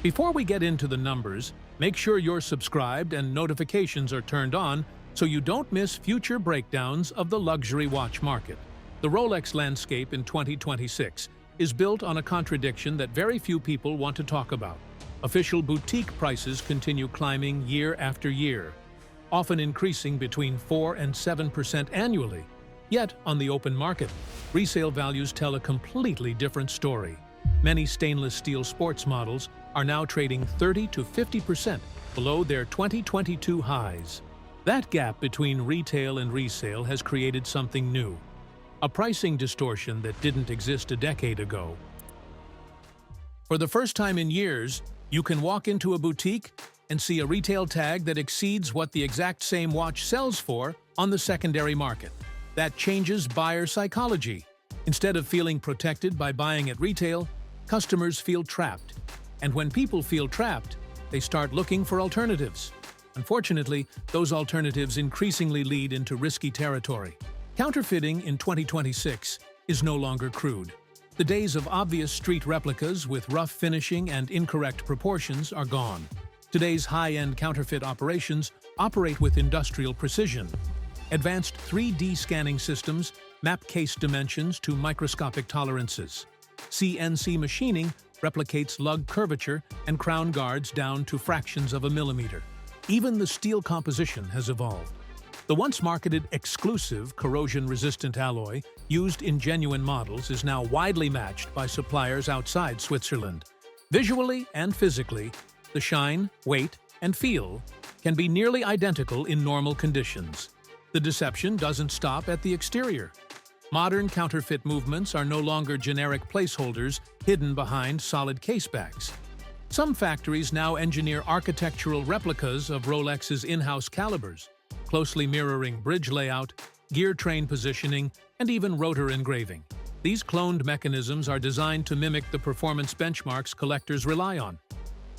Before we get into the numbers, make sure you're subscribed and notifications are turned on so you don't miss future breakdowns of the luxury watch market. The Rolex landscape in 2026 is built on a contradiction that very few people want to talk about. Official boutique prices continue climbing year after year, often increasing between 4 and 7% annually. Yet, on the open market, resale values tell a completely different story. Many stainless steel sports models are now trading 30 to 50% below their 2022 highs. That gap between retail and resale has created something new, a pricing distortion that didn't exist a decade ago. For the first time in years, you can walk into a boutique and see a retail tag that exceeds what the exact same watch sells for on the secondary market. That changes buyer psychology. Instead of feeling protected by buying at retail, customers feel trapped. And when people feel trapped, they start looking for alternatives. Unfortunately, those alternatives increasingly lead into risky territory. Counterfeiting in 2026 is no longer crude. The days of obvious street replicas with rough finishing and incorrect proportions are gone. Today's high-end counterfeit operations operate with industrial precision. Advanced 3D scanning systems map case dimensions to microscopic tolerances. CNC machining replicates lug curvature and crown guards down to fractions of a millimeter. Even the steel composition has evolved. The once marketed exclusive corrosion-resistant alloy used in genuine models is now widely matched by suppliers outside Switzerland. Visually and physically, the shine, weight, and feel can be nearly identical in normal conditions. The deception doesn't stop at the exterior. Modern counterfeit movements are no longer generic placeholders hidden behind solid casebacks. Some factories now engineer architectural replicas of Rolex's in-house calibers, closely mirroring bridge layout, gear train positioning, and even rotor engraving. These cloned mechanisms are designed to mimic the performance benchmarks collectors rely on,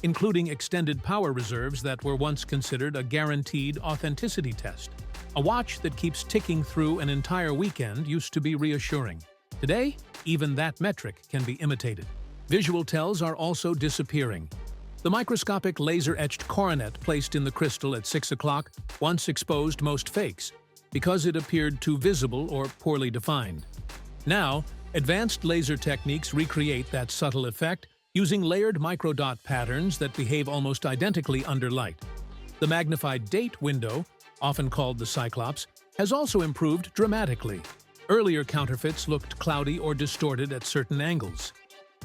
including extended power reserves that were once considered a guaranteed authenticity test. A watch that keeps ticking through an entire weekend used to be reassuring. Today, even that metric can be imitated. Visual tells are also disappearing. The microscopic laser-etched coronet placed in the crystal at 6 o'clock once exposed most fakes because it appeared too visible or poorly defined. Now, advanced laser techniques recreate that subtle effect using layered microdot patterns that behave almost identically under light. The magnified date window, often called the Cyclops, has also improved dramatically. Earlier counterfeits looked cloudy or distorted at certain angles.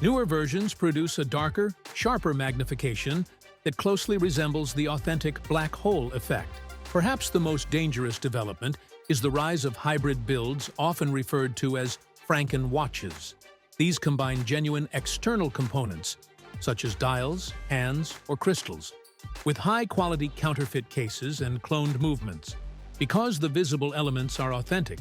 Newer versions produce a darker, sharper magnification that closely resembles the authentic black hole effect. Perhaps the most dangerous development is the rise of hybrid builds, often referred to as Franken watches. These combine genuine external components, such as dials, hands, or crystals, with high-quality counterfeit cases and cloned movements. Because the visible elements are authentic,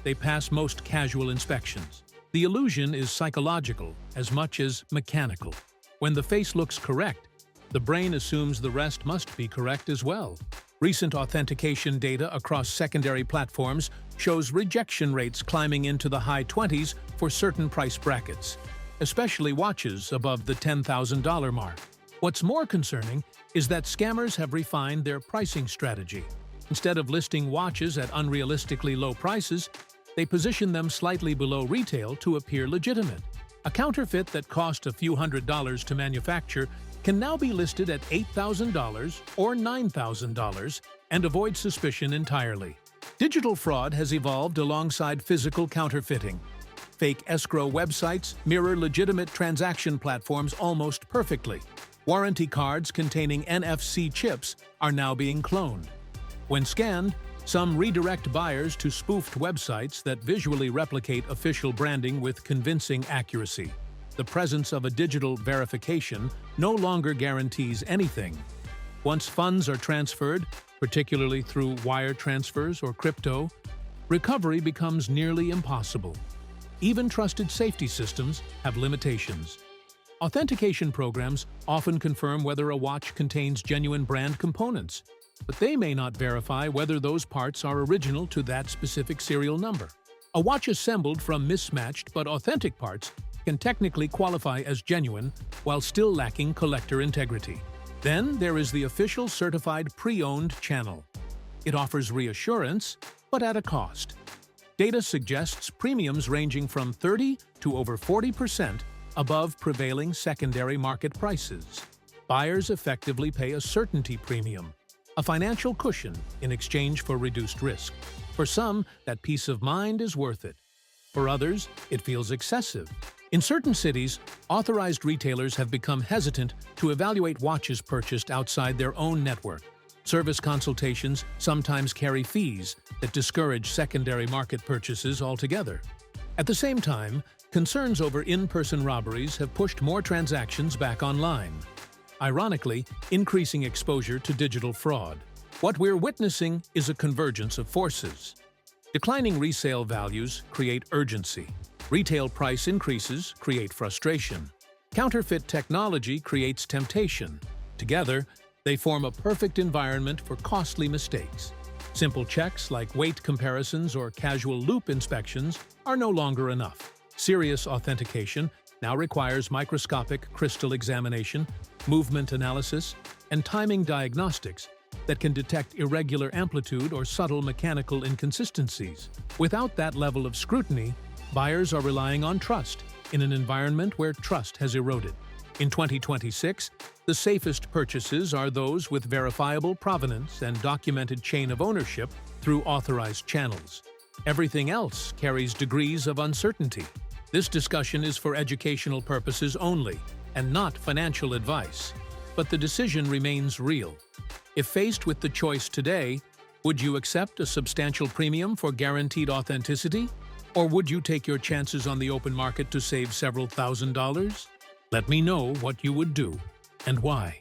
they pass most casual inspections. The illusion is psychological as much as mechanical. When the face looks correct, the brain assumes the rest must be correct as well. Recent authentication data across secondary platforms shows rejection rates climbing into the high 20s for certain price brackets, especially watches above the $10,000 mark. What's more concerning is that scammers have refined their pricing strategy. Instead of listing watches at unrealistically low prices, they position them slightly below retail to appear legitimate. A counterfeit that cost a few $100s to manufacture can now be listed at $8,000 or $9,000 and avoid suspicion entirely. Digital fraud has evolved alongside physical counterfeiting. Fake escrow websites mirror legitimate transaction platforms almost perfectly. Warranty cards containing NFC chips are now being cloned. When scanned, some redirect buyers to spoofed websites that visually replicate official branding with convincing accuracy. The presence of a digital verification no longer guarantees anything. Once funds are transferred, particularly through wire transfers or crypto, recovery becomes nearly impossible. Even trusted safety systems have limitations. Authentication programs often confirm whether a watch contains genuine brand components, but they may not verify whether those parts are original to that specific serial number. A watch assembled from mismatched but authentic parts can technically qualify as genuine while still lacking collector integrity. Then there is the official certified pre-owned channel. It offers reassurance, but at a cost. Data suggests premiums ranging from 30 to over 40% above prevailing secondary market prices. Buyers effectively pay a certainty premium, a financial cushion in exchange for reduced risk. For some, that peace of mind is worth it. For others, it feels excessive. In certain cities, authorized retailers have become hesitant to evaluate watches purchased outside their own network. Service consultations sometimes carry fees that discourage secondary market purchases altogether. At the same time, concerns over in-person robberies have pushed more transactions back online, ironically, increasing exposure to digital fraud. What we're witnessing is a convergence of forces. Declining resale values create urgency. Retail price increases create frustration. Counterfeit technology creates temptation. Together, they form a perfect environment for costly mistakes. Simple checks like weight comparisons or casual loop inspections are no longer enough. Serious authentication now requires microscopic crystal examination, movement analysis, and timing diagnostics that can detect irregular amplitude or subtle mechanical inconsistencies. Without that level of scrutiny, buyers are relying on trust in an environment where trust has eroded. In 2026, the safest purchases are those with verifiable provenance and documented chain of ownership through authorized channels. Everything else carries degrees of uncertainty. This discussion is for educational purposes only and not financial advice. But the decision remains real. If faced with the choice today, would you accept a substantial premium for guaranteed authenticity? Or would you take your chances on the open market to save several $1,000s? Let me know what you would do and why.